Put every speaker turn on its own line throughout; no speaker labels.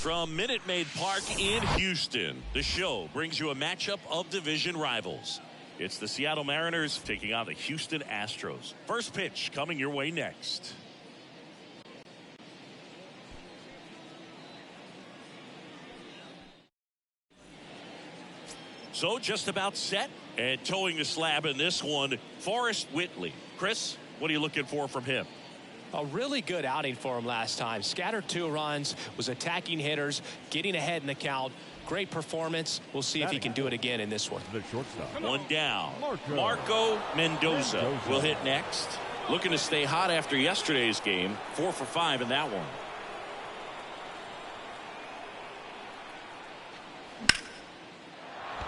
From Minute Maid Park in Houston, the show brings you a matchup of division rivals. It's the Seattle Mariners taking on the Houston Astros. First pitch coming your way next. So just about set, and towing the slab in this one, Forrest Whitley. Chris, what are you looking for from him?
A really good outing for him last time. Scattered 2 runs, was attacking hitters, getting ahead in the count. Great performance. We'll see if he can do it again in this one.
The shortstop.
One down. Marco Mendoza will hit next. Looking to stay hot after yesterday's game. 4 for 5 in that one.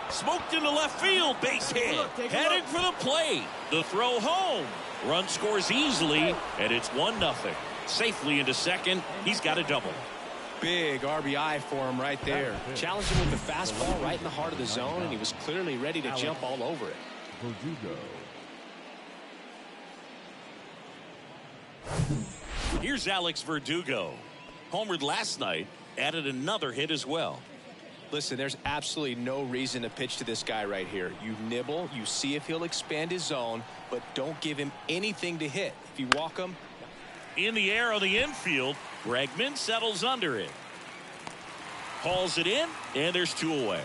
Smoked into left field. Base hit. Heading for the plate. The throw home. Run scores easily, and it's 1-0. Safely into second. He's got a double.
Big RBI for him right there. Challenged him with the fastball right in the heart of the zone, and he was clearly ready to jump all over it.
Here's Alex Verdugo. Homered last night, added another hit as well.
Listen, there's absolutely no reason to pitch to this guy right here. You nibble, you see if he'll expand his zone, but don't give him anything to hit. If you walk him.
In the air on the infield, Bregman settles under it. Hauls it in, and there's 2 away.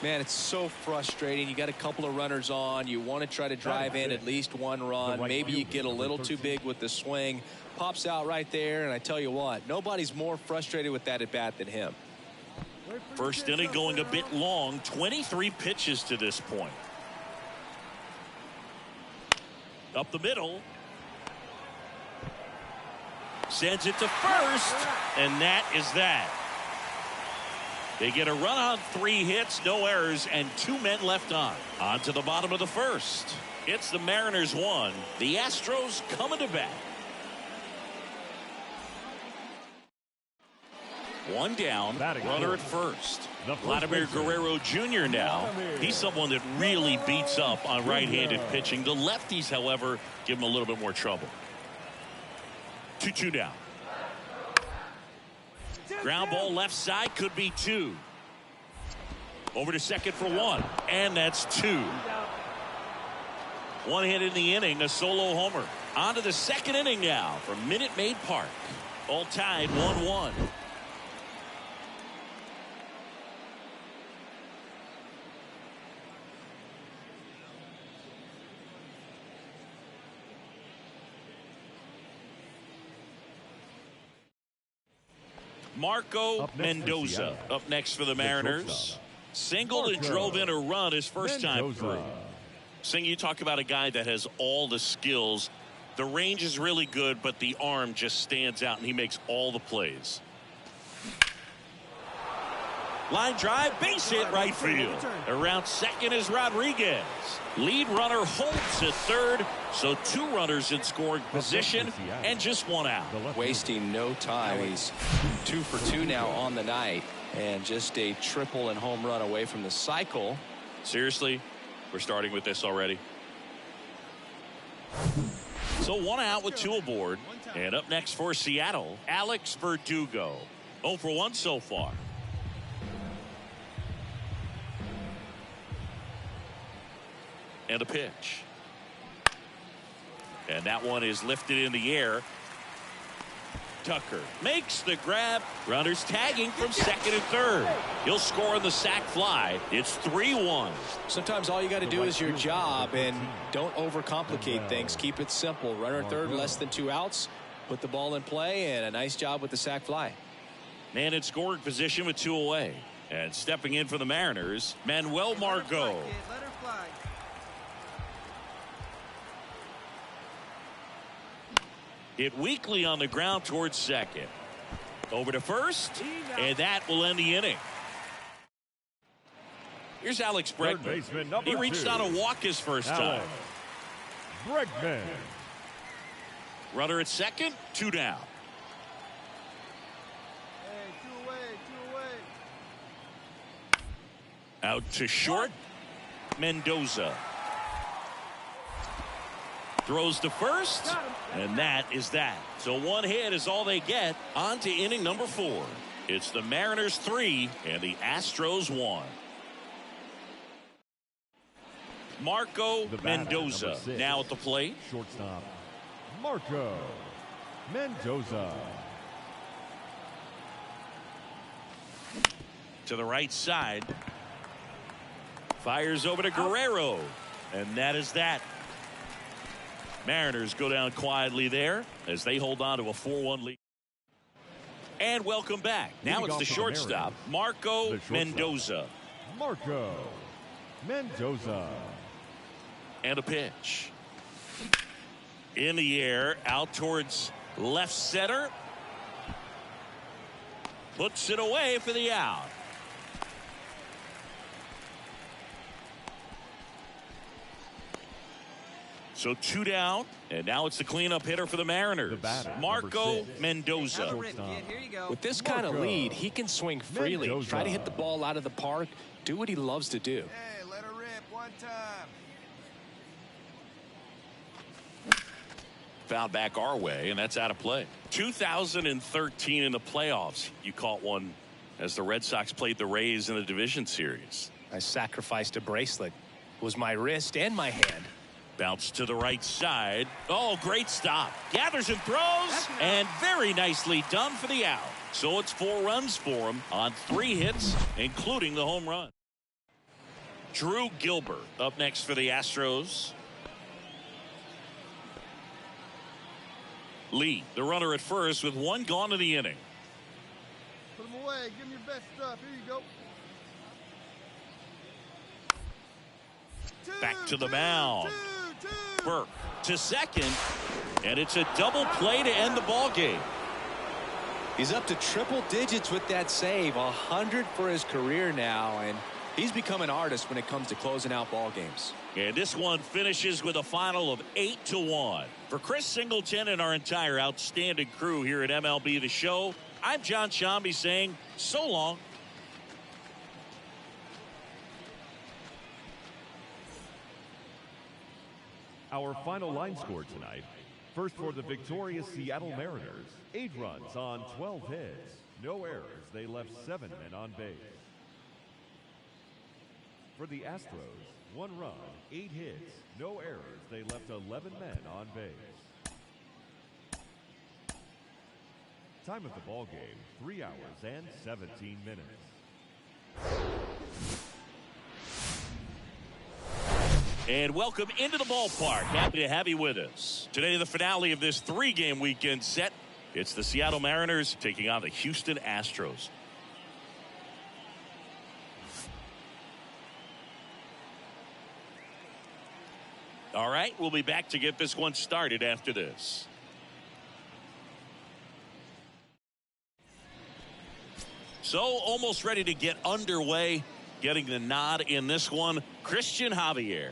Man, it's so frustrating. You got a couple of runners on. You want to try to drive in at least 1 run. Maybe you get a little too big with the swing. Pops out right there, and I tell you what, nobody's more frustrated with that at bat than him.
First inning going a bit long. 23 pitches to this point. Up the middle. Sends it to first, and that is that. They get a run on 3 hits, no errors, and 2 men left on. On to the bottom of the first. It's the Mariners 1. The Astros coming to bat. 1 down, runner at first. Vladimir Guerrero Jr. now. He's someone that really beats up on right-handed pitching. The lefties, however, give him a little bit more trouble. 2-2 down. Ground ball left side, could be 2. Over to second for 1, and that's 2. 1 hit in the inning, a solo homer. On to the second inning now from Minute Maid Park. All tied 1-1. Marco Mendoza up next for the Mariners. Singled and drove in a run his first time through. Sing, you talk about a guy that has all the skills. The range is really good, but the arm just stands out, and he makes all the plays. Line drive, base hit right field. Around second is Rodriguez. Lead runner Holtz at third, so 2 runners in scoring position and just 1 out.
Wasting no time. He's 2 for 2 now on the night, and just a triple and home run away from the cycle.
Seriously, we're starting with this already. So 1 out with 2 aboard, and up next for Seattle, Alex Verdugo. 0 for 1 so far. And a pitch. And that one is lifted in the air. Tucker makes the grab. Runners tagging from second and third. He'll score on the sac fly. It's 3-1.
Sometimes all you got to do is your job, and don't overcomplicate things. Keep it simple. Runner third, less than 2 outs. Put the ball in play, and a nice job with the sac fly.
Man in scoring position with 2 away. And stepping in for the Mariners, Manuel Margot. Hit weakly on the ground towards second. Over to first, and that will end the inning. Here's Alex Bregman. He reached on a walk his first time.
Bregman.
Runner at second, 2 down. Out to short, Mendoza. Throws to first, and that is that. So 1 hit is all they get. On to inning number 4. It's the Mariners 3 and the Astros 1. Marco Mendoza now at the plate.
Shortstop, Marco Mendoza.
To the right side. Fires over to Guerrero. And that is that. Mariners go down quietly there as they hold on to a 4-1 lead. And welcome back. Now it's the shortstop, Marco Mendoza.
Marco Mendoza.
And a pitch. In the air, out towards left center. Puts it away for the out. So 2 down, and now it's the cleanup hitter for the Mariners, Marco Mendoza.
With this kind of lead, he can swing freely, try to hit the ball out of the park, do what he loves to do.
Hey, let her rip one time.
Foul back our way, and that's out of play. 2013 in the playoffs, you caught one as the Red Sox played the Rays in the division series.
I sacrificed a bracelet. It was my wrist and my hand.
Bounce to the right side. Oh, great stop. Gathers and throws, and very nicely done for the out. So it's 4 runs for him on 3 hits, including the home run. Drew Gilbert up next for the Astros. Lee, the runner at first, with 1 gone in the inning.
Put them away. Give them your best stuff. Here you go.
Back to the mound. Burke to second, and it's a double play to end the ball game.
He's up to triple digits with that save, 100 for his career now, and he's become an artist when it comes to closing out ball games.
And this one finishes with a final of 8-1. For Chris Singleton and our entire outstanding crew here at MLB The Show, I'm John Shambi saying so long.
Our final line score tonight. First for the victorious Seattle Mariners, 8 runs on 12 hits. No errors. They left 7 men on base. For the Astros, 1 run, 8 hits. No errors. They left 11 men on base. Time of the ball game, 3 hours and 17 minutes.
And welcome into the ballpark. Happy to have you with us. Today, the finale of this 3-game weekend set. It's the Seattle Mariners taking on the Houston Astros. All right, we'll be back to get this one started after this. So, almost ready to get underway. Getting the nod in this one, Christian Javier.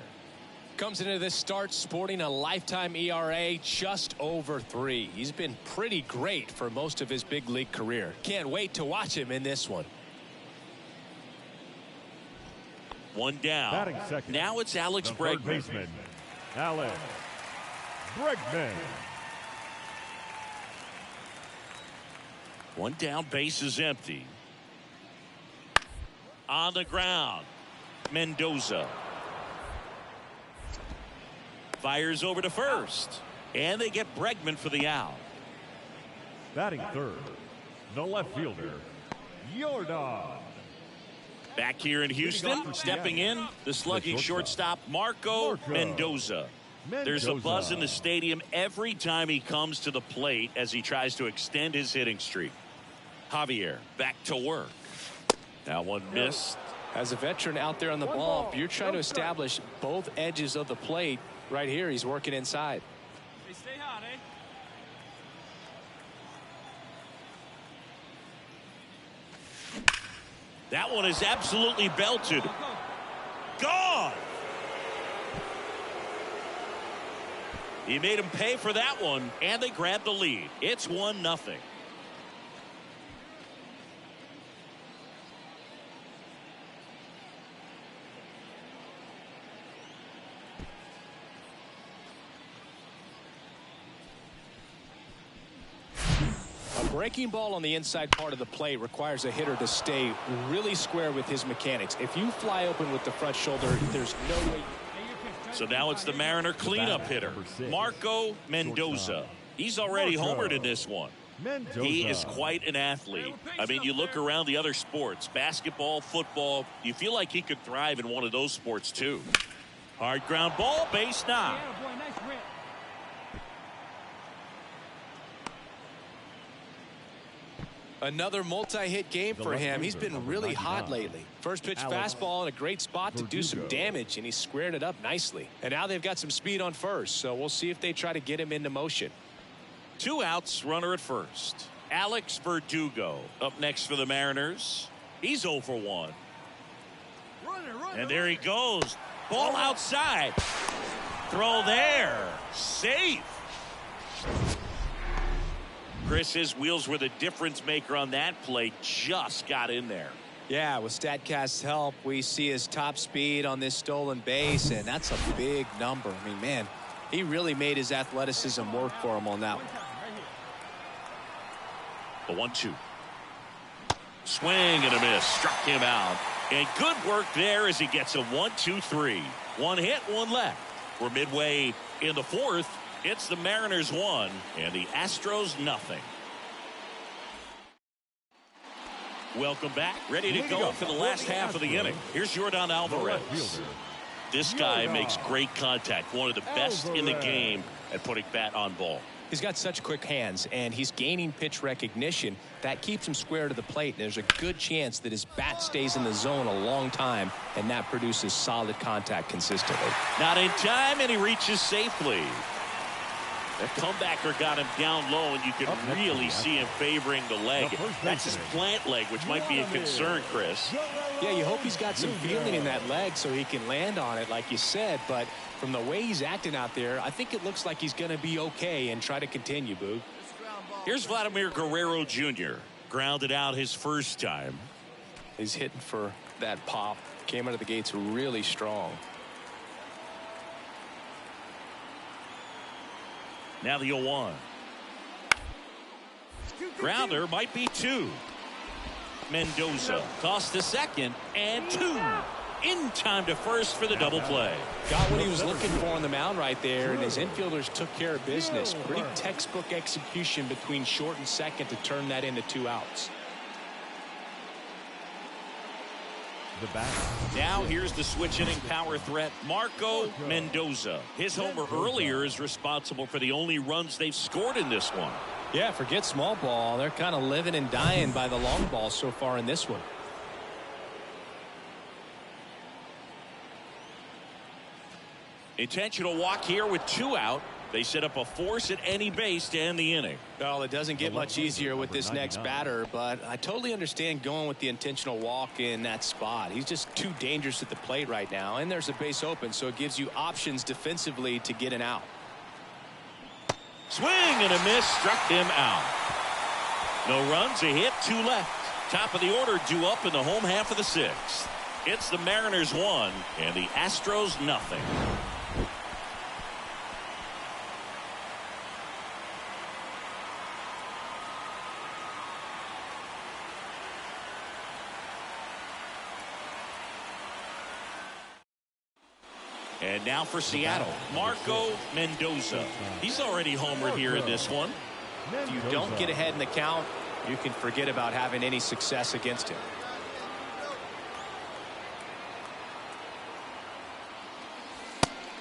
Comes into this start sporting a lifetime ERA just over 3. He's been pretty great for most of his big league career. Can't wait to watch him in this one.
1 down.
Batting second.
Now it's Alex
The third
Bregman.
baseman, Alex Bregman.
1 down, base is empty. On the ground, Mendoza. Fires over to first. And they get Bregman for the out.
Batting third, the left fielder, Jordan.
Back here in Houston, stepping in, the slugging shortstop, Marco Mendoza. There's a buzz in the stadium every time he comes to the plate as he tries to extend his hitting streak. Javier back to work. That one missed.
As a veteran out there on the bump, you're trying to establish both edges of the plate. Right here, he's working inside.
Hey, stay hot, eh?
That one is absolutely belted. Gone. He made him pay for that one, and they grabbed the lead. It's 1-0.
Breaking ball on the inside part of the plate requires a hitter to stay really square with his mechanics. If you fly open with the front shoulder, there's no way.
So now it's the Mariner cleanup hitter, Marco Mendoza. He's already homered in this one. He is quite an athlete. I mean, you look around the other sports, basketball, football, you feel like he could thrive in one of those sports too. Hard ground ball, base knock.
Another multi-hit game for him. He's been really hot lately. First pitch fastball in a great spot to do some damage, and he squared it up nicely. And now they've got some speed on first, so we'll see if they try to get him into motion.
2 outs, runner at first. Alex Verdugo up next for the Mariners. He's 0 for 1. And there he goes. Ball outside. Throw there. Safe. Chris, his wheels were the difference maker on that play. Just got in there.
Yeah, with StatCast's help, we see his top speed on this stolen base, and that's a big number. I mean, man, he really made his athleticism work for him on that one.
The 1-2. Swing and a miss. Struck him out. And good work there as he gets a 1-2-3. 1 hit, 1 left. We're midway in the 4th. It's the Mariners 1 and the Astros nothing. Welcome back. Ready to go for the last half of the inning. Here's Yordan Alvarez. This guy makes great contact. One of the best in the game at putting bat on ball.
He's got such quick hands, and he's gaining pitch recognition. That keeps him square to the plate. And there's a good chance that his bat stays in the zone a long time, and that produces solid contact consistently.
Not in time, and he reaches safely. The comebacker got him down low, and you can really see him favoring the leg. That's his plant leg, which might be a concern, Chris.
Yeah, you hope he's got some feeling in that leg so he can land on it, like you said. But from the way he's acting out there, I think it looks like he's going to be okay and try to continue, Boog.
Here's Vladimir Guerrero Jr. Grounded out his first time.
He's hitting for that pop. Came out of the gates really strong.
Now the 0-1. Grounder might be 2. Mendoza tossed to second and 2. In time to first for the double play.
Got what he was looking for on the mound right there, and his infielders took care of business. Pretty textbook execution between short and second to turn that into 2 outs.
Now here's the switch hitting power threat, Marco Mendoza. His homer earlier is responsible for the only runs they've scored in this one.
Yeah, forget small ball. They're kind of living and dying by the long ball so far in this one.
Intentional walk here with 2 out. They set up a force at any base to end the inning.
Well, it doesn't get much easier with this next batter, but I totally understand going with the intentional walk in that spot. He's just too dangerous at the plate right now, and there's a base open, so it gives you options defensively to get an out.
Swing and a miss, struck him out. No runs, a hit, 2 left. Top of the order due up in the home half of the 6th. It's the Mariners 1 and the Astros nothing. And now for Seattle, Marco Mendoza. He's already homered here in this one.
If you don't get ahead in the count, you can forget about having any success against him.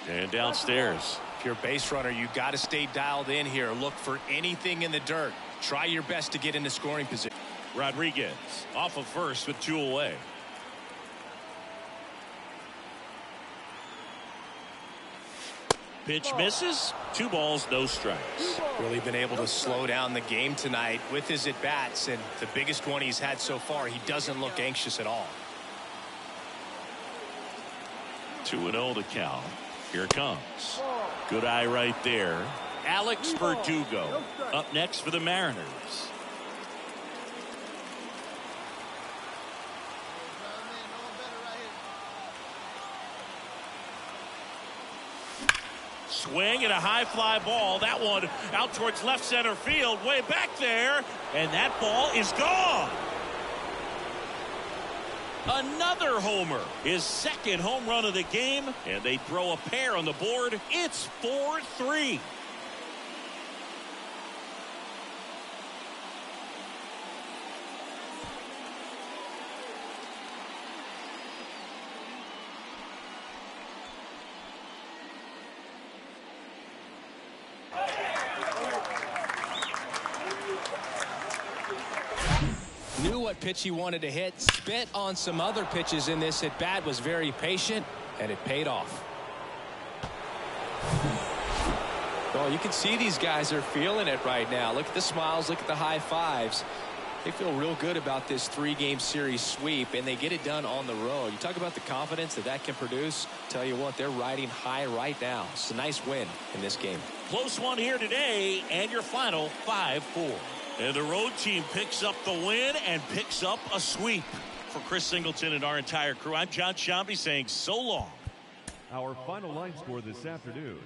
And downstairs.
If you're a base runner, you got to stay dialed in here. Look for anything in the dirt. Try your best to get into scoring position.
Rodriguez off of first with 2 away. Pitch misses. 2 balls, no strikes.
Really been able to slow down the game tonight with his at-bats, and the biggest one he's had so far, he doesn't look anxious at all.
2-0 to count. Here it comes. Good eye right there. Alex Verdugo up next for the Mariners. Swing and a high fly ball. That one out towards left center field, way back there, and that ball is gone. Another homer, his second home run of the game, and they throw a pair on the board. It's 4-3.
Knew what pitch he wanted to hit, spit on some other pitches in this at bat, was very patient, and it paid off. Well, you can see these guys are feeling it right now. Look at the smiles, look at the high fives. They feel real good about this 3-game series sweep, and they get it done on the road. You talk about the confidence that can produce. Tell you what, they're riding high right now. It's a nice win in this game.
Close one here today, and your final 5-4. And the road team picks up the win and picks up a sweep. For Chris Singleton and our entire crew, I'm John Shambi saying so long.
Our final line score this afternoon.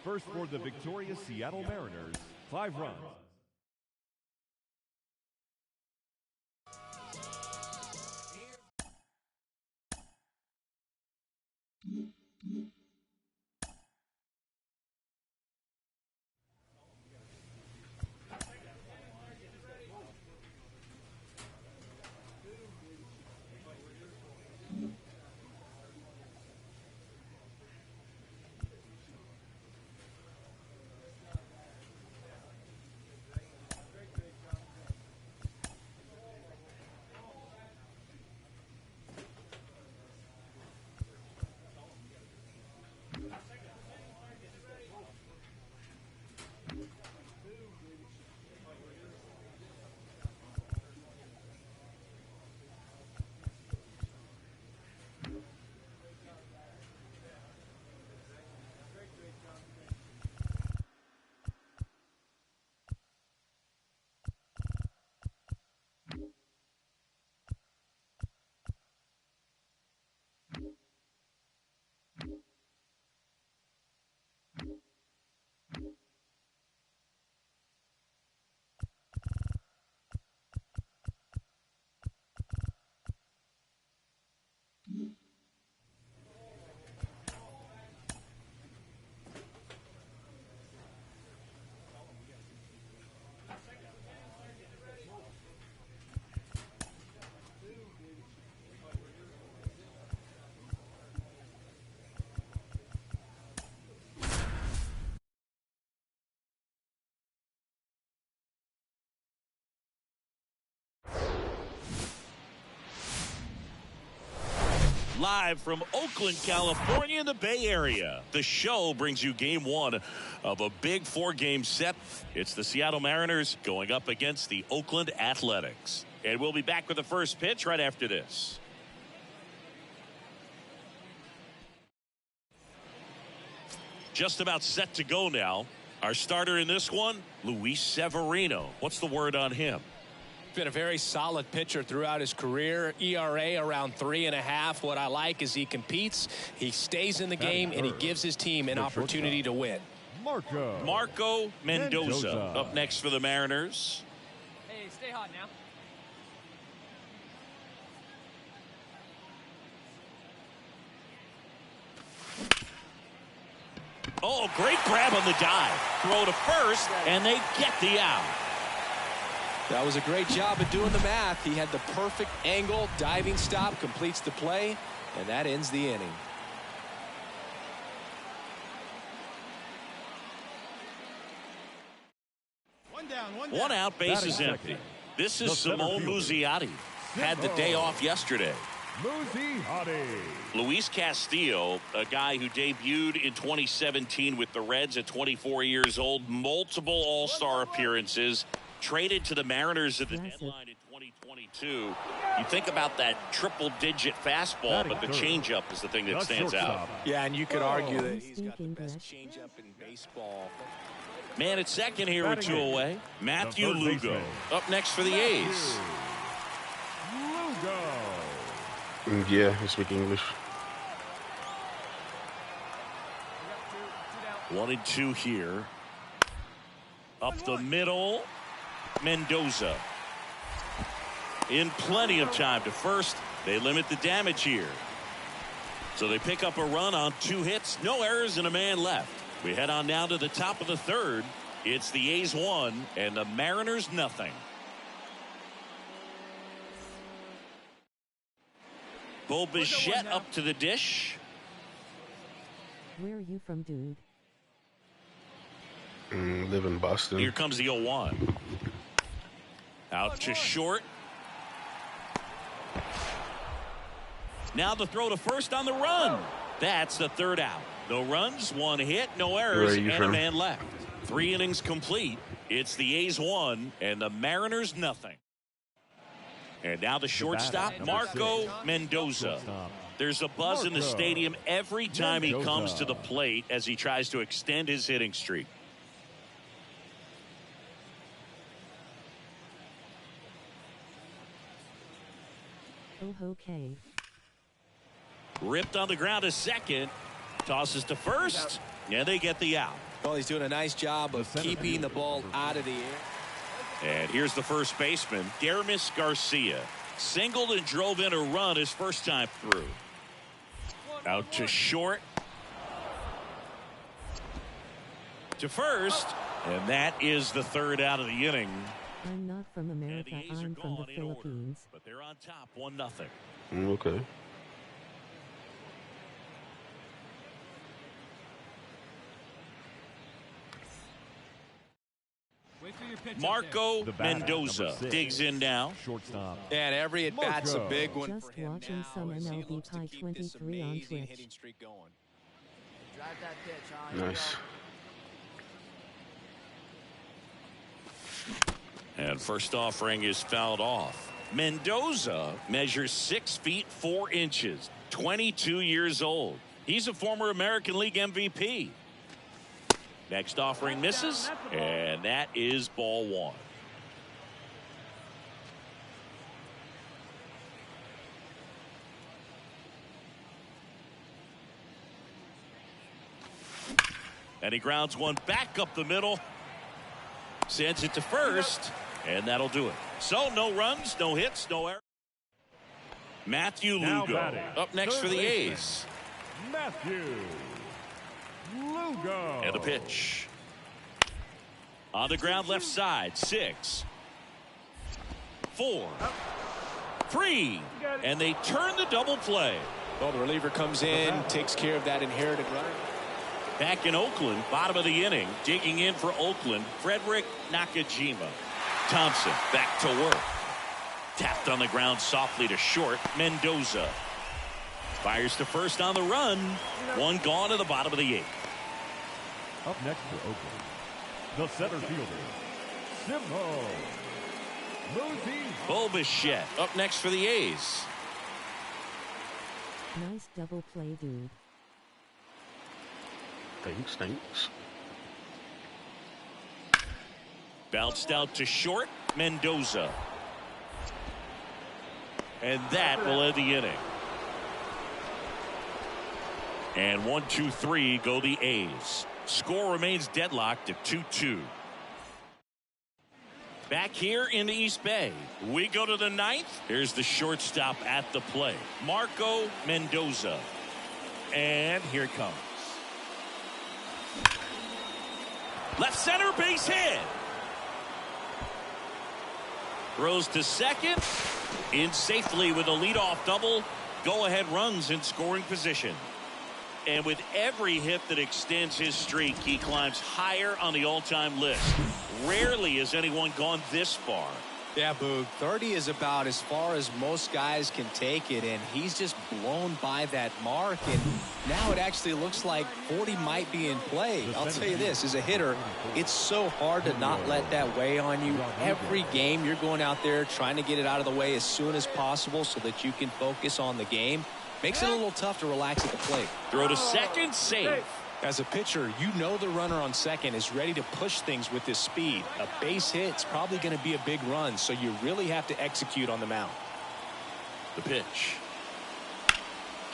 First for the victorious Seattle Mariners, 5 runs.
Live from Oakland, California in the Bay Area. The show brings you game one of a big 4-game set. It's the Seattle Mariners going up against the Oakland Athletics. And we'll be back with the first pitch right after this. Just about set to go now. Our starter in this one, Luis Severino. What's the word on him?
Been a very solid pitcher throughout his career. ERA around 3.5. What I like is he competes, he stays in the game, and he gives his team an opportunity to win.
Marco Mendoza up next for the Mariners.
Hey, stay hot now.
Oh, great grab on the dive. Throw to first, and they get the out.
That was a great job of doing the math. He had the perfect angle, diving stop, completes the play, and that ends the inning.
One out, base is empty. This is Simone Muzziotti. Had the day off yesterday. Luis Castillo, a guy who debuted in 2017 with the Reds at 24 years old, multiple all-star appearances. Traded to the Mariners at the deadline in 2022. You think about that triple-digit fastball, but the changeup is the thing that stands out.
Yeah, and you could argue that he's got the best changeup in baseball.
Man at second here with 2 away. Matthew Lugo up next for the A's.
Yeah, I speak English.
1-2 here. Up the middle. Mendoza. In plenty of time to first. They limit the damage here. So they pick up a run on 2 hits, no errors, and a man left. We head on down to the top of the third. It's the A's 1 and the Mariners nothing. Bo Bichette up to the dish.
Where are you from, dude?
Live in Boston.
Here comes the 0-1. Out to short. Now the throw to first on the run. That's the third out. No runs, 1 hit, no errors, and a man left. 3 innings complete. It's the A's 1 and the Mariners nothing. And now the shortstop, Marco Mendoza. There's a buzz in the stadium every time he comes to the plate as he tries to extend his hitting streak.
Okay.
Ripped on the ground to second. Tosses to first. And they get the out.
Well, he's doing a nice job of keeping the ball out of the air.
And here's the first baseman, Dermis Garcia. Singled and drove in a run his first time through. Out to short. To first. And that is the third out of the inning.
I'm not from America. I'm from the Philippines.
But they're on top 1-0.
Okay.
Marco Mendoza digs in now.
Shortstop.
And every at bat's a big one
Just
for him
watching
now
some
as he
MLB
looks to
Pie
keep this
23 on
amazing
Twitch.
hitting streak going.
Drive that pitch, huh?
Nice.
And first offering is fouled off. Mendoza measures 6 feet 4 inches, 22 years old. He's a former American League MVP. Next offering misses, and that is ball 1. And he grounds one back up the middle. Sends it to first, and that'll do it. So no runs, no hits, no errors. Matthew Lugo up next for the A's.
Matthew Lugo.
And the pitch. On the ground left side. 6, 4, 3. And they turn the double play.
Well, the reliever comes in, takes care of that inherited runner.
Back in Oakland, bottom of the inning, digging in for Oakland, Frederick Nakajima. Thompson back to work. Tapped on the ground softly to short. Mendoza fires to first on the run. 1 gone to the bottom of the 8th.
Up next for Oakland, the center fielder, Simho Muzi.
Bo Bichette up next for the A's.
Nice double play, dude.
Thanks.
Bounced out to short. Mendoza. And that will end the inning. And 1, 2, 3 go the A's. Score remains deadlocked at 2-2. Back here in the East Bay, we go to the 9th. Here's the shortstop at the plate, Marco Mendoza. And here it comes. Left center base hit. Throws to second. In safely with a leadoff double. Go-ahead runs in scoring position. And with every hit that extends his streak, he climbs higher on the all-time list. Rarely has anyone gone this far.
Yeah, Boog. 30 is about as far as most guys can take it, and he's just blown by that mark. And now it actually looks like 40 might be in play. I'll tell you this, as a hitter, it's so hard to not let that weigh on you. Every game, you're going out there trying to get it out of the way as soon as possible so that you can focus on the game. Makes it a little tough to relax at the plate.
Throw to second, safe.
As a pitcher, you know the runner on second is ready to push things with his speed. A base hit's probably going to be a big run, so you really have to execute on the mound.
The pitch.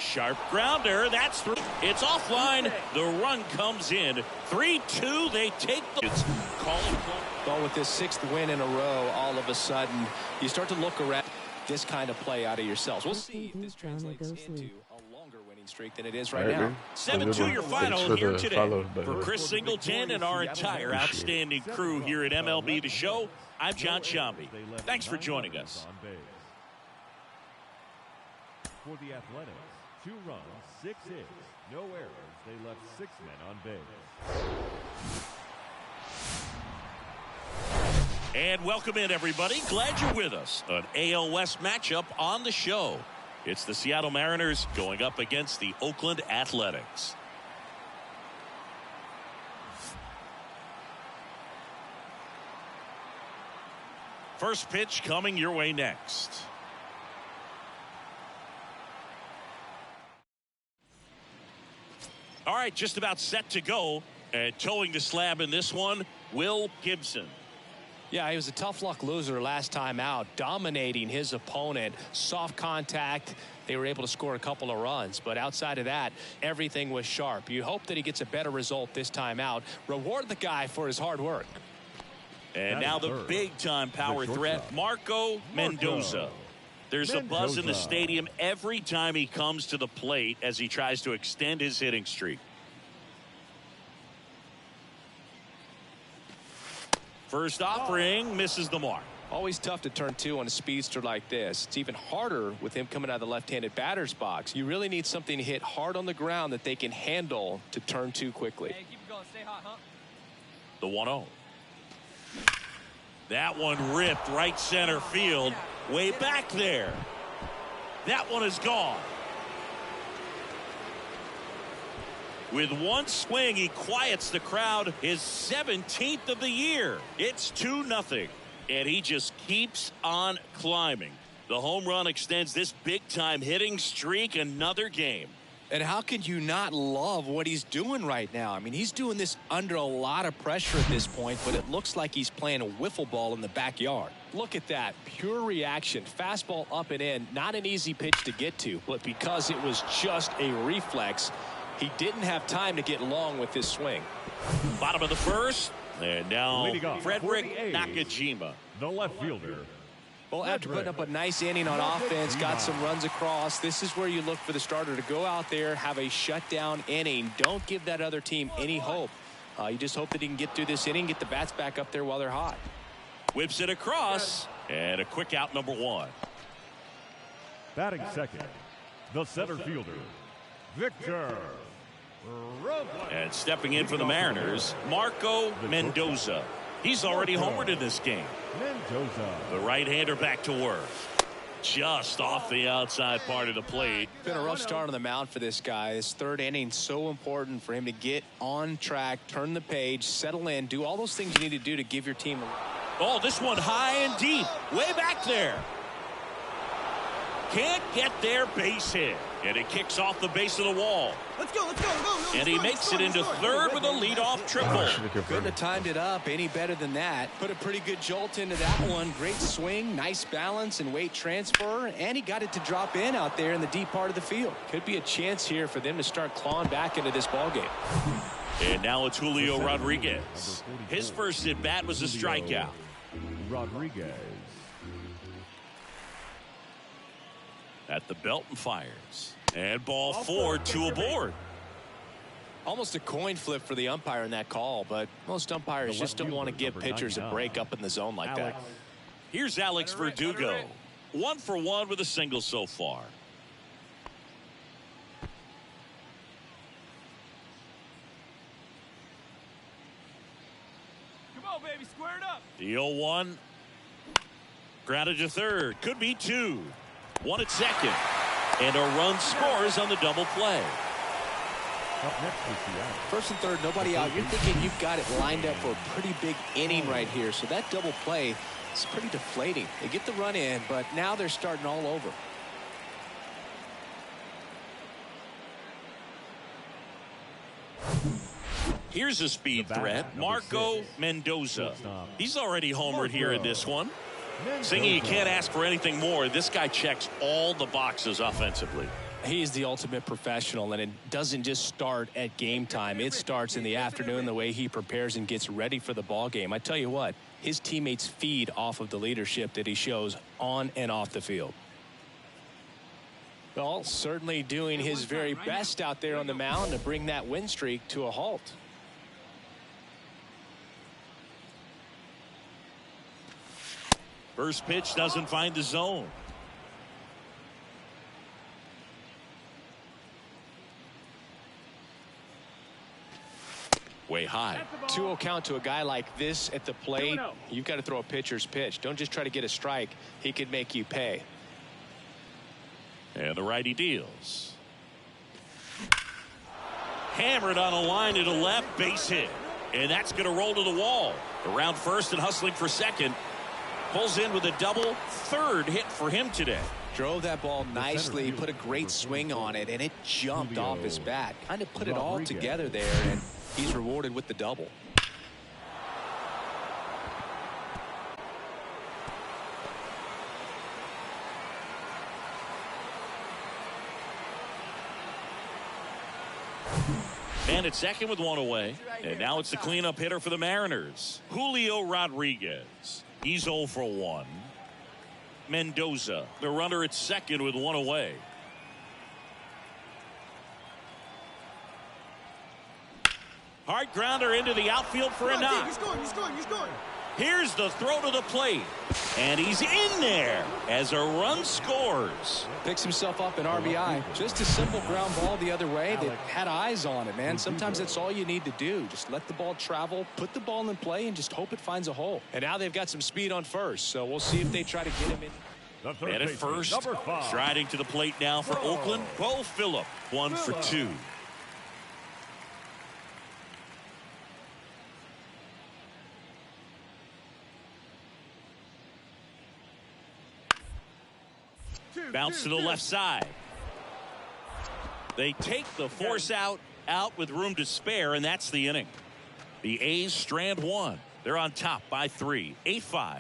Sharp grounder. That's through. It's offline. The run comes in. 3-2. They take the. It's calling.
Well, with this 6th win in a row, all of a sudden, you start to look around this kind of play out of yourselves. We'll see if this translates into a longer winning streak than it is right now.
7-2 your final here today. For Chris Singleton and our entire outstanding crew here at MLB The Show, I'm John Shambi. Thanks for joining us.
For the Athletics, 2 runs, 6 hits, no errors. They left 6 men on base.
And welcome in, everybody. Glad you're with us. An AL West matchup on the show. It's the Seattle Mariners going up against the Oakland Athletics. First pitch coming your way next. All right, just about set to go. And towing the slab in this one, Will Gibson.
Yeah, he was a tough luck loser last time out, dominating his opponent. Soft contact. They were able to score a couple of runs. But outside of that, everything was sharp. You hope that he gets a better result this time out. Reward the guy for his hard work.
And now the big-time power threat, Marco Mendoza. There's a buzz in the stadium every time he comes to the plate as he tries to extend his hitting streak. First offering misses the mark.
Always tough to turn 2 on a speedster like this. It's even harder with him coming out of the left-handed batter's box. You really need something to hit hard on the ground that they can handle to turn 2 quickly.
Hey, keep it going. Stay hot, huh?
The 1-0. That one ripped right center field. Way back there. That one is gone. With one swing, he quiets the crowd. His 17th of the year. It's 2-0. And he just keeps on climbing. The home run extends this big-time hitting streak another game.
And how can you not love what he's doing right now? I mean, he's doing this under a lot of pressure at this point, but it looks like he's playing a wiffle ball in the backyard. Look at that. Pure reaction. Fastball up and in. Not an easy pitch to get to, but because it was just a reflex, he didn't have time to get long with this swing.
Bottom of the first. And now Frederick Nakajima.
The left fielder.
Well, after putting up a nice inning on offense, got some runs across, this is where you look for the starter to go out there, have a shutdown inning. Don't give that other team any hope. You just hope that he can get through this inning, get the bats back up there while they're hot.
Whips it across, and a quick out, number 1.
Batting second, the center fielder, Victor Robles.
And stepping in for the Mariners, Marco Mendoza. He's already homered in this game.
Mendoza.
The right-hander back to work. Just off the outside part of the plate.
Been a rough start on the mound for this guy. This 3rd inning, so important for him to get on track, turn the page, settle in, do all those things you need to do to give your team.
Oh, this one high and deep. Way back there. Can't get their base hit. And it kicks off the base of the wall.
Let's go.
And he makes it into third with a leadoff triple.
Couldn't have timed it up any better than that. Put a pretty good jolt into that one. Great swing, nice balance and weight transfer. And he got it to drop in out there in the deep part of the field. Could be a chance here for them to start clawing back into this ballgame.
And now it's Julio Rodriguez. His first at bat was a strikeout.
Rodriguez.
At the belt and fires. And ball 4, 2 aboard.
Almost a coin flip for the umpire in that call, but most umpires just don't want to give pitchers a break up in the zone like that.
Here's Alex Verdugo. 1 for 1 with a single so far.
Come on, baby. Square it up.
The 0-1. Grounded to third. Could be 2. 1 at second. And a run scores on the double play.
First and third, nobody out. You're thinking you've got it lined up for a pretty big inning right here. So that double play is pretty deflating. They get the run in, but now they're starting all over.
Here's a speed threat, Marco Mendoza. He's already homered here in this one. Singing, you can't ask for anything more. This guy checks all the boxes offensively.
He's the ultimate professional, and it doesn't just start at game time. It starts in the afternoon, the way he prepares and gets ready for the ball game. I tell you what, his teammates feed off of the leadership that he shows on and off the field. Well, certainly doing his very best out there on the mound to bring that win streak to a halt.
First pitch doesn't find the zone. Way high.
2-0 count to a guy like this at the plate. You've got to throw a pitcher's pitch. Don't just try to get a strike. He could make you pay.
And the righty deals. Hammered on a line to the left, base hit. And that's going to roll to the wall. Around first and hustling for second. Pulls in with a double. Third hit for him today.
Drove that ball nicely, put a great swing on it, and it jumped off his bat. Kind of put it all together there, and he's rewarded with the double.
And it's second with one away. And now it's the cleanup hitter for the Mariners, Julio Rodriguez. He's 0 for 1. Mendoza, the runner at second with one away. Hard grounder into the outfield for a knock.
He's going.
Here's the throw to the plate. And he's in there as a run scores.
Picks himself up an RBI. Just a simple ground ball the other way that had eyes on it, man. Sometimes that's all you need to do. Just let the ball travel, put the ball in play, and just hope it finds a hole. And now they've got some speed on first, so we'll see if they try to get him in.
And at first, striding to the plate now for Oakland, Bo Phillip, 1 for 2. Bounce to the left side. They take the force out with room to spare, and that's the inning. The A's strand one. They're on top by 3, 8-5.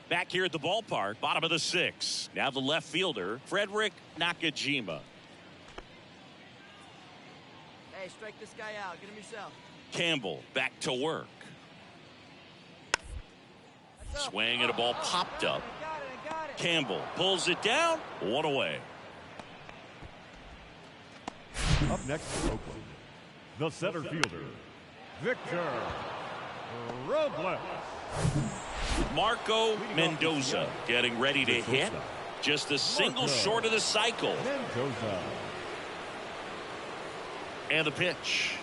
Back here at the ballpark, bottom of the 6th. Now the left fielder, Frederick Nakajima.
Hey, strike this guy out. Get him yourself.
Campbell back to work. Swing and a ball popped up. Campbell pulls it down. One away.
Up next for Oakland, the center fielder, Victor Robles.
Marco Mendoza getting ready to hit. Just a single short of the cycle.
Mendoza.
And the pitch.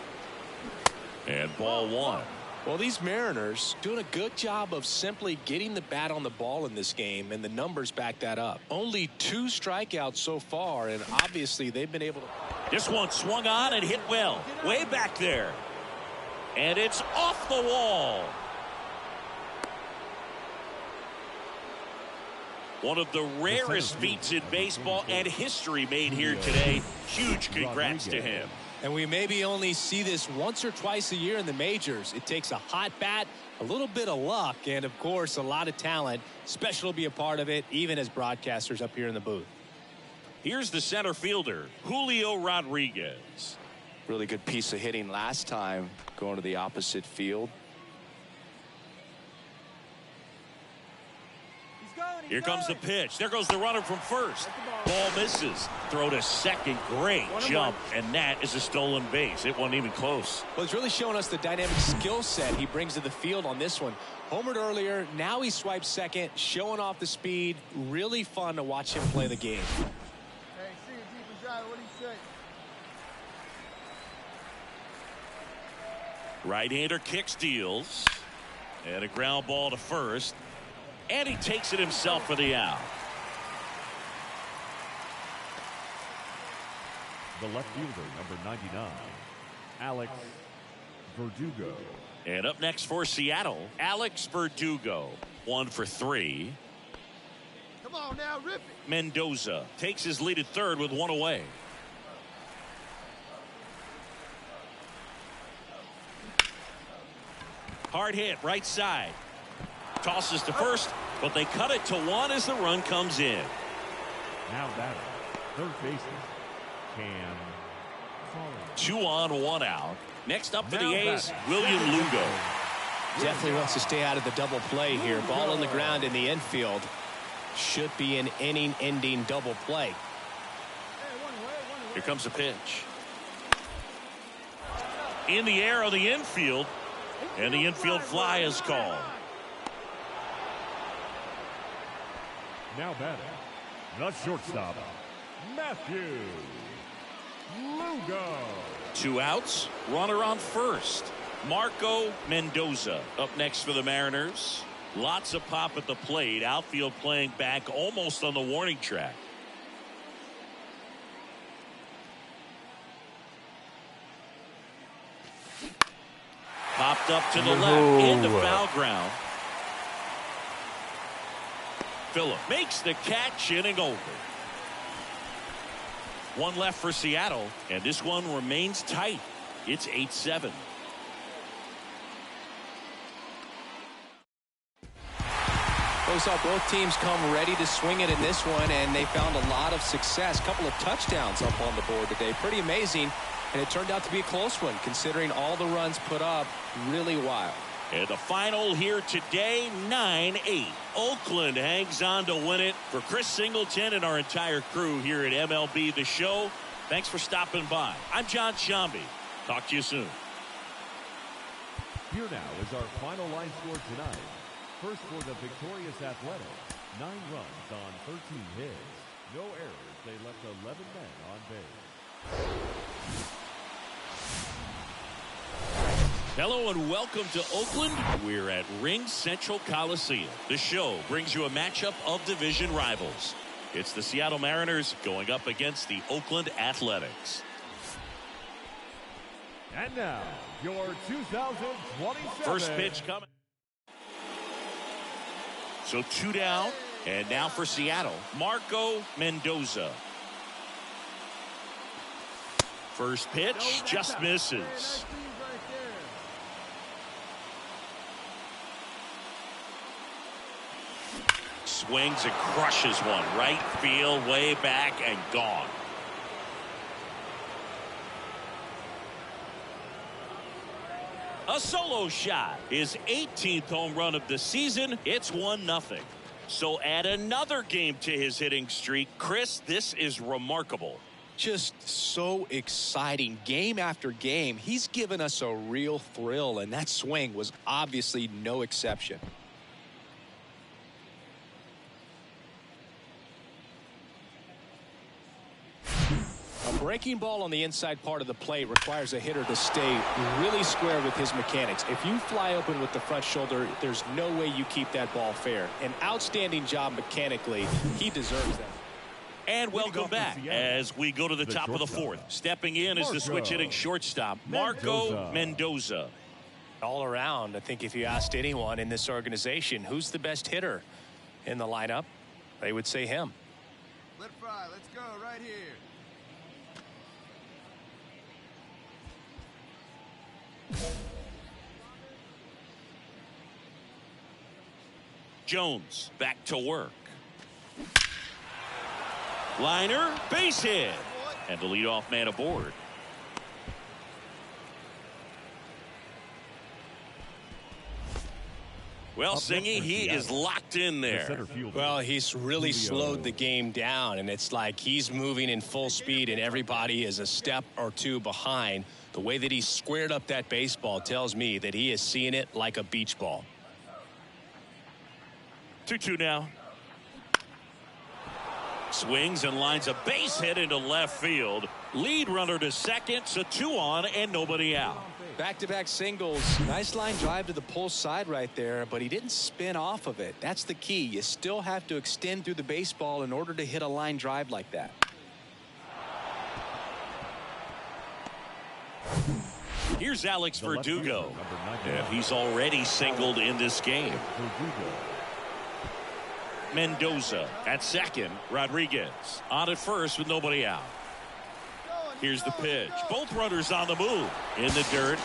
And ball 1.
Well, these Mariners doing a good job of simply getting the bat on the ball in this game, and the numbers back that up. Only 2 strikeouts so far, and obviously they've been able to.
This one swung on and hit well. Way back there. And it's off the wall. One of the rarest feats in baseball and history made here today. Huge congrats to him.
And we maybe only see this once or twice a year in the majors. It takes a hot bat, a little bit of luck, and of course a lot of talent. Special to be a part of it, even as broadcasters up here in the booth.
Here's the center fielder, Julio Rodriguez.
Really good piece of hitting last time, going to the opposite field.
Here comes the pitch. There goes the runner from first. Ball misses. Throw to second. Great jump. And that is a stolen base. It wasn't even close.
Well, it's really showing us the dynamic skill set he brings to the field on this one. Homered earlier. Now he swipes second. Showing off the speed. Really fun to watch him play the game.
Hey, see it deep inside. What do you say?
Right-hander kick steals. And a ground ball to first. And he takes it himself for the out.
The left fielder, number 99, Alex Verdugo.
And up next for Seattle, Alex Verdugo. 1 for 3.
Come on now, rip it.
Mendoza takes his lead at third with one away. Hard hit, right side. Tosses to first, but they cut it to one as the run comes in.
Now batting, third baseman, Cam.
2 on, 1 out. Next up for the
Now
A's,
batting,
William
second
Lugo.
Definitely wants to stay out of the double play here. Ball on the ground in the infield. Should be an inning-ending double play.
Here comes a pitch. In the air on the infield, and the infield fly is called.
Now batting, the shortstop, Matthew Lugo.
2 outs, runner on first. Marco Mendoza up next for the Mariners. Lots of pop at the plate. Outfield playing back almost on the warning track. Popped up to the left into foul ground. Phillip makes the catch, inning over. 1 left for Seattle, and this one remains tight. It's 8-7.
We saw both teams come ready to swing it in this one, and they found a lot of success. Couple of touchdowns up on the board today. Pretty amazing, and it turned out to be a close one considering all the runs put up. Really wild.
And the final here today, 9-8. Oakland hangs on to win it. For Chris Singleton and our entire crew here at MLB The Show, thanks for stopping by. I'm John Shambi. Talk to you soon.
Here now is our final line score tonight. First for the victorious Athletics, 9 runs on 13 hits. No errors. They left 11 men on base.
Hello and welcome to Oakland. We're at Ring Central Coliseum. The show brings you a matchup of division rivals. It's the Seattle Mariners going up against the Oakland Athletics.
And now, your 2027.
First pitch coming. So 2 down, and now for Seattle, Marco Mendoza. First pitch just misses. Swings and crushes one. Right field, way back, and gone. A solo shot. His 18th home run of the season. It's 1-0. So add another game to his hitting streak. Chris, this is remarkable.
Just so exciting. Game after game, he's given us a real thrill, and that swing was obviously no exception. A breaking ball on the inside part of the plate requires a hitter to stay really square with his mechanics. If you fly open with the front shoulder, there's no way you keep that ball fair. An outstanding job mechanically. He deserves that.
And welcome back as we go to the top of the fourth. Stepping in is the switch hitting shortstop, Marco Mendoza.
All around, I think if you asked anyone in this organization who's the best hitter in the lineup, they would say him.
Let fly. Let's go right here.
Jones back to work. Liner, base hit. And the leadoff man aboard. Well, Singy, he is locked in there.
Well, he's really slowed the game down, and it's like he's moving in full speed, and everybody is a step or two behind. The way that he squared up that baseball tells me that he is seeing it like a beach ball.
2-2 now. Swings and lines a base hit into left field. Lead runner to second, so 2 on and nobody out.
Back-to-back singles. Nice line drive to the pull side right there, but he didn't spin off of it. That's the key. You still have to extend through the baseball in order to hit a line drive like that.
Here's Alex Verdugo, and he's already singled in this game. Mendoza at second. Rodriguez on at first with nobody out. Here's the pitch. Both runners on the move. In the dirt.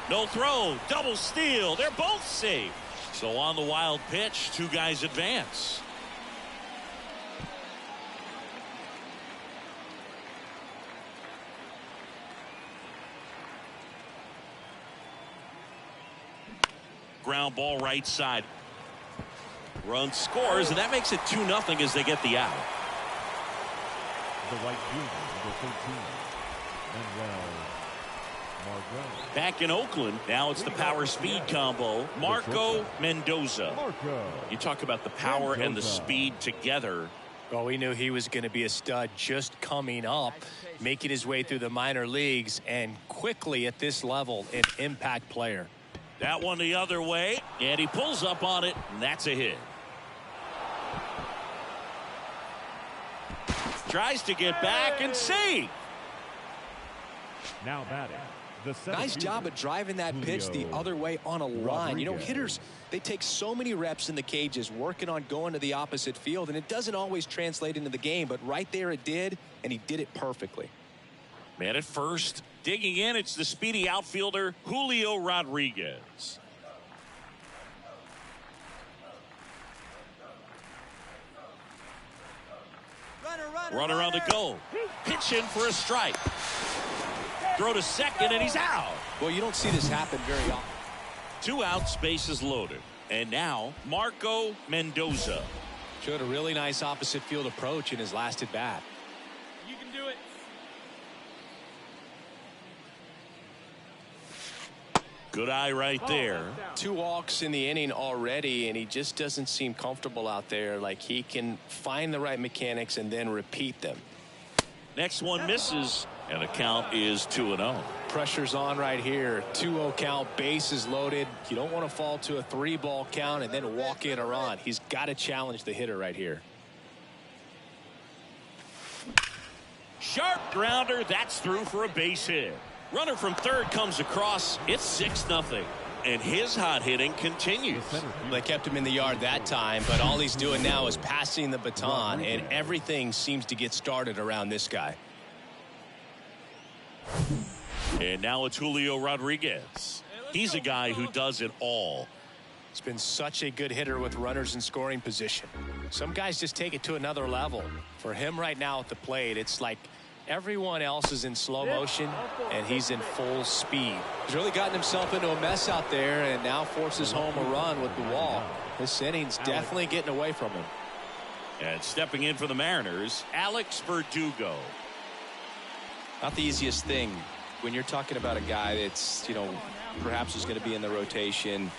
No throw. Double steal. They're both safe. So on the wild pitch, two guys advance. Ground ball right side. Run scores, and that makes it 2-0 as they get the out.
The right fielder, number 13, Manuel Margot.
Back in Oakland, now it's the power speed combo. Marco Mendoza. You talk about the power and the speed together.
Well, we knew he was going to be a stud just coming up, making his way through the minor leagues, and quickly at this level, an impact player.
That one the other way, and he pulls up on it, and that's a hit. Tries to get back and see.
Now batting.
Nice job of driving that pitch the other way on a line. You know, hitters, they take so many reps in the cages working on going to the opposite field, and it doesn't always translate into the game, but right there it did, and he did it perfectly.
Man at first, digging in, it's the speedy outfielder Julio Rodriguez. Runner on the go. Pitch in for a strike. Throw to second, and he's out.
Well, you don't see this happen very often.
2 outs, bases loaded. And now, Marco Mendoza.
Showed a really nice opposite field approach in his last at bat.
You can do it.
Good eye right there.
2 walks in the inning already, and he just doesn't seem comfortable out there. Like he can find the right mechanics and then repeat them.
Next one misses, and the count is 2-0.
Pressure's on right here. 2-0 count, bases loaded. You don't want to fall to a 3-ball count and then walk in a run. He's got to challenge the hitter right here.
Sharp grounder. That's through for a base hit. Runner from third comes across. It's 6-0. And his hot hitting continues.
They kept him in the yard that time, but all he's doing now is passing the baton, and everything seems to get started around this guy.
And now it's Julio Rodriguez. He's a guy who does it all.
He's been such a good hitter with runners in scoring position. Some guys just take it to another level. For him right now at the plate, it's like everyone else is in slow motion, and he's in full speed. He's really gotten himself into a mess out there, and now forces home a run with the wall. This inning's definitely getting away from him.
And stepping in for the Mariners, Alex Verdugo.
Not the easiest thing when you're talking about a guy that's, you know, perhaps is going to be in the rotation,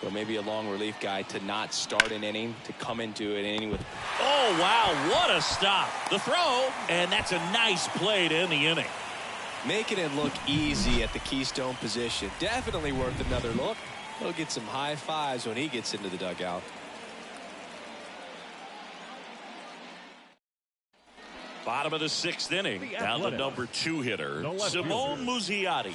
or maybe a long relief guy, to not start an inning, to come into an inning with.
Oh, wow, what a stop. The throw, and that's a nice play to end the inning.
Making it look easy at the keystone position. Definitely worth another look. He'll get some high fives when he gets into the dugout.
Bottom of the 6th inning. Down to number 2 hitter, Simone Muzziotti.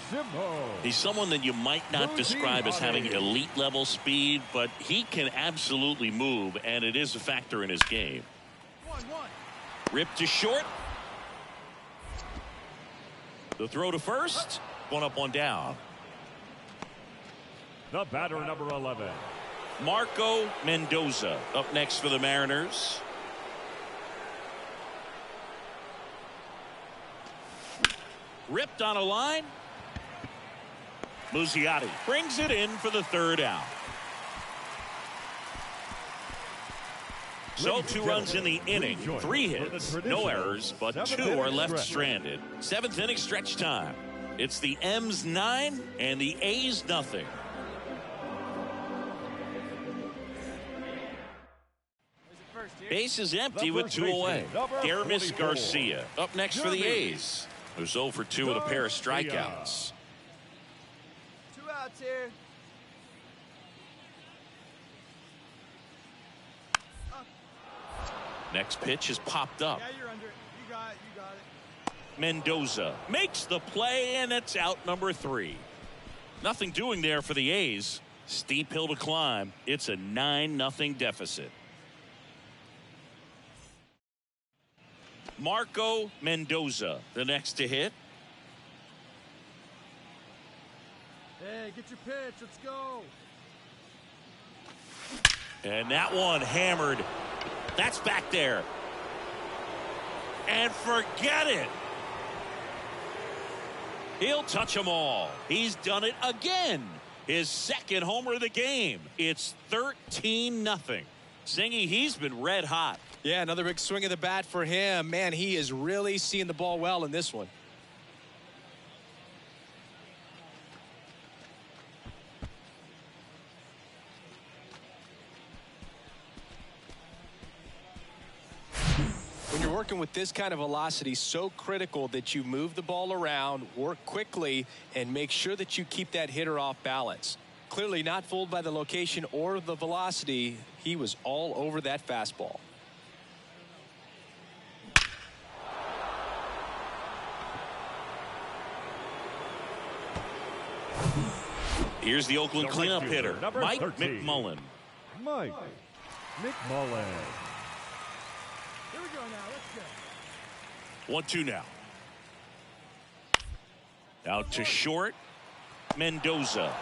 He's someone that you might not describe as having elite level speed, but he can absolutely move, and it is a factor in his game. Ripped to short. The throw to first. One up, one down.
The batter, number 11.
Marco Mendoza up next for the Mariners. Ripped on a line. Muzziotti brings it in for the 3rd out. So 2 runs in the inning, 3 hits, no errors, but 2 are left stranded. 7th inning stretch time. It's the M's 9 and the A's nothing. Base is empty with 2 away. Aramis Garcia up next for the A's, who's 0 for 2 with a pair of strikeouts.
2 outs here.
Next pitch is popped up.
Yeah, you're under it. You got it. You got it.
Mendoza makes the play, and it's out number 3. Nothing doing there for the A's. Steep hill to climb. It's a 9-0 deficit. Marco Mendoza, the next to hit.
Hey, get your pitch. Let's go.
And that one hammered. That's back there. And forget it. He'll touch them all. He's done it again. His second homer of the game. It's 13-0. Singy, he's been red hot.
Yeah, another big swing of the bat for him. Man, he is really seeing the ball well in this one. When you're working with this kind of velocity, so critical that you move the ball around, work quickly, and make sure that you keep that hitter off balance. Clearly not fooled by the location or the velocity. He was all over that fastball.
Here's the Oakland cleanup hitter, Mike
13.
McMullen.
Mike McMullen.
Here we go now. Let's go.
1-2 now. Out to short. Mendoza.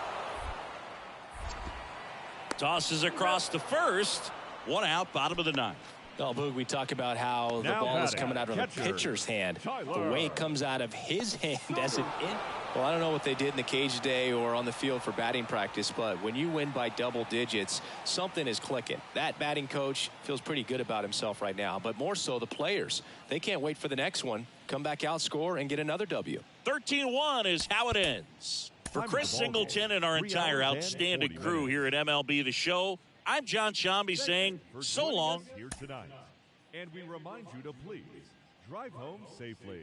Tosses across to first. One out, bottom of the ninth.
Oh, Boog, we talk about how the ball is coming out of a pitcher's hand. The way it comes out of his hand as an in. Well, I don't know what they did in the cage today or on the field for batting practice, but when you win by double digits, something is clicking. That batting coach feels pretty good about himself right now, but more so the players. They can't wait for the next one. Come back out, score, and get another W.
13-1 is how it ends. For Chris Singleton and our entire outstanding crew here at MLB The Show, I'm John Shambi saying so long.
Here tonight. And we remind you to please drive home safely.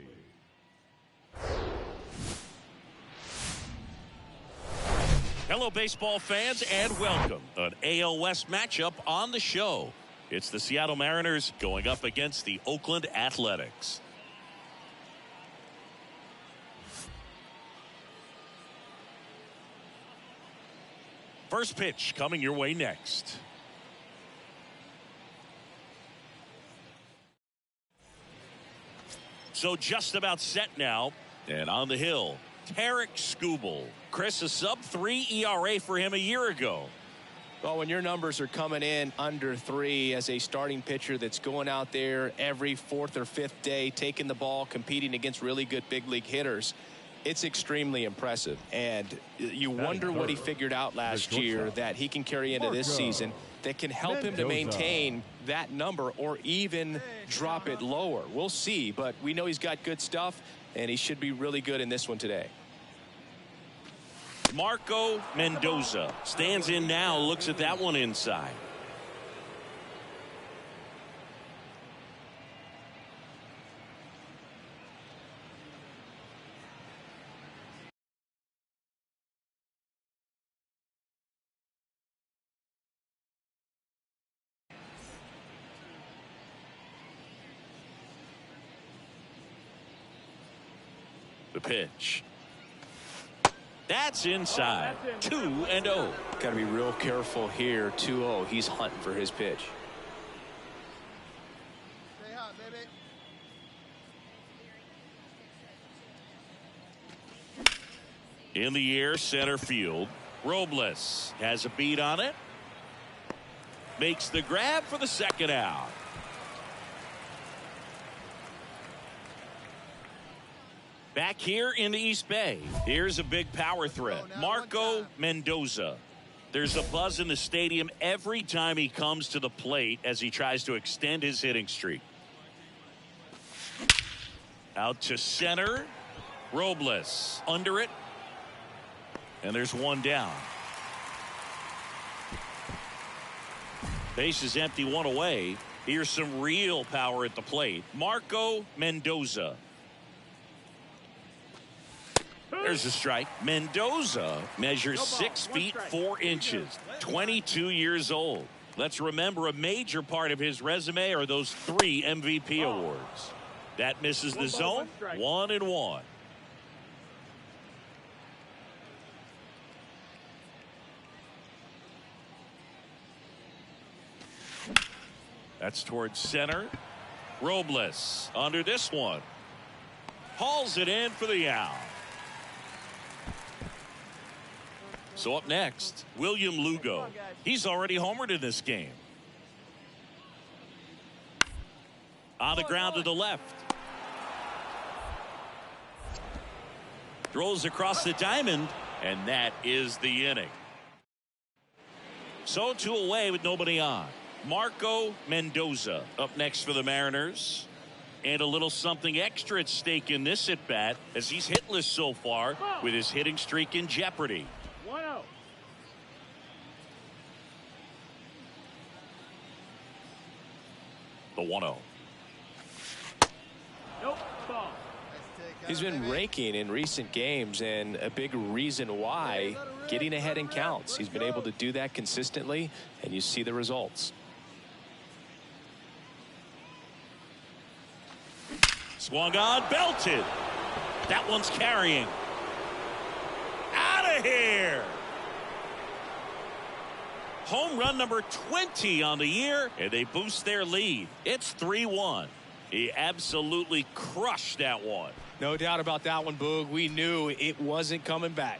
Hello, baseball fans, and welcome. An AL West matchup on the show. It's the Seattle Mariners going up against the Oakland Athletics. First pitch coming your way next. So just about set now. And on the hill, Tarek Skubal. Chris, a sub-3 ERA for him a year ago.
Well, when your numbers are coming in under 3 as a starting pitcher that's going out there every 4th or 5th day, taking the ball, competing against really good big league hitters, it's extremely impressive. And you wonder what he figured out last year that he can carry into this season that can help him to maintain that number or even drop it lower. We'll see, but we know he's got good stuff, and he should be really good in this one today.
Marco Mendoza stands in now, looks at that one inside. The pitch. That's inside. 2-0.
Got to be real careful here. 2-0. He's hunting for his pitch.
Stay hot, baby.
In the air, center field. Robles has a beat on it. Makes the grab for the second out. Back here in the East Bay, here's a big power threat. Marco Mendoza. There's a buzz in the stadium every time he comes to the plate as he tries to extend his hitting streak. Out to center. Robles under it. And there's one down. Base is empty, one away. Here's some real power at the plate. Marco Mendoza. There's a strike. Mendoza measures 6 feet 4 inches, 22 years old. Let's remember a major part of his resume are those 3 MVP awards. That misses the zone. 1-1. That's towards center. Robles under this one. Hauls it in for the out. So up next, William Lugo. He's already homered in this game. On the ground to the left. Throws across the diamond, and that is the inning. So 2 away with nobody on. Marco Mendoza up next for the Mariners. And a little something extra at stake in this at bat as he's hitless so far with his hitting streak in jeopardy.
1-0.
The 1-0.
Nope. Ball.
He's been raking in recent games, and a big reason why, getting ahead in counts. He's been able to do that consistently, and you see the results.
Swung on, belted. That one's carrying. Out of here. Home run number 20 on the year, and they boost their lead. It's 3-1. He absolutely crushed that one.
No doubt about that one, Boog. We knew it wasn't coming back.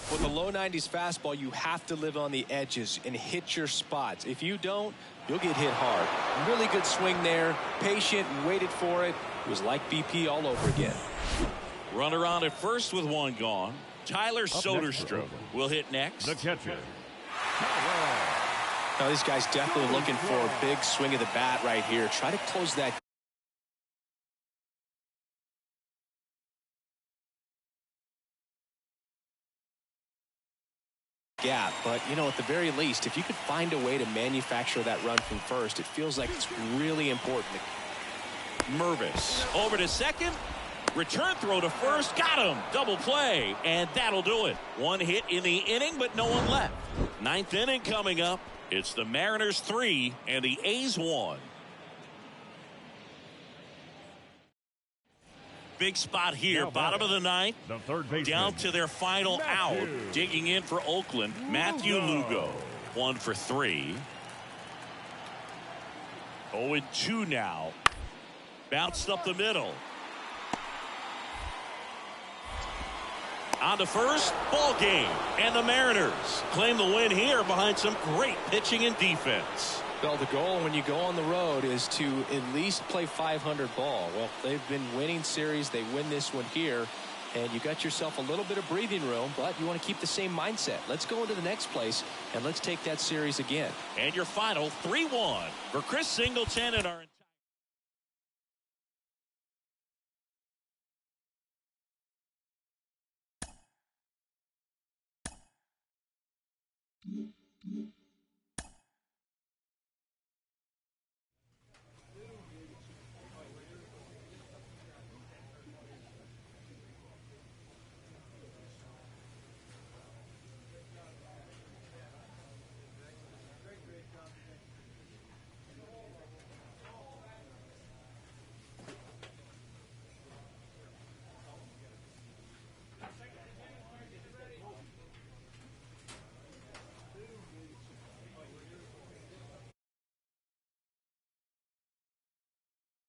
With the low 90s fastball, you have to live on the edges and hit your spots. If you don't, you'll get hit hard. Really good swing there. Patient, waited for it. It was like BP all over again.
Runner on at first with one gone. Tyler Soderstrom will hit next.
The catcher.
Now, this guy's definitely looking for a big swing of the bat right here. Try to close that gap. But, you know, at the very least, if you could find a way to manufacture that run from first, it feels like it's really important.
Mervis over to second. Return throw to first. Got him. Double play. And that'll do it. One hit in the inning, but no one left. 9th inning coming up. It's the Mariners 3 and the A's 1. Big spot here. Bottom of the 9th.
The third baseman.
Down to their final out. Digging in for Oakland. Matthew Lugo. 1 for 3. 0-2 now. Bounced up the middle. On to first, ball game. And the Mariners claim the win here behind some great pitching and defense.
Well, the goal when you go on the road is to at least play 500 ball. Well, they've been winning series. They win this one here. And you got yourself a little bit of breathing room, but you want to keep the same mindset. Let's go into the next place, and let's take that series again.
And your final 3-1 for Chris Singleton and our
Mm-hmm.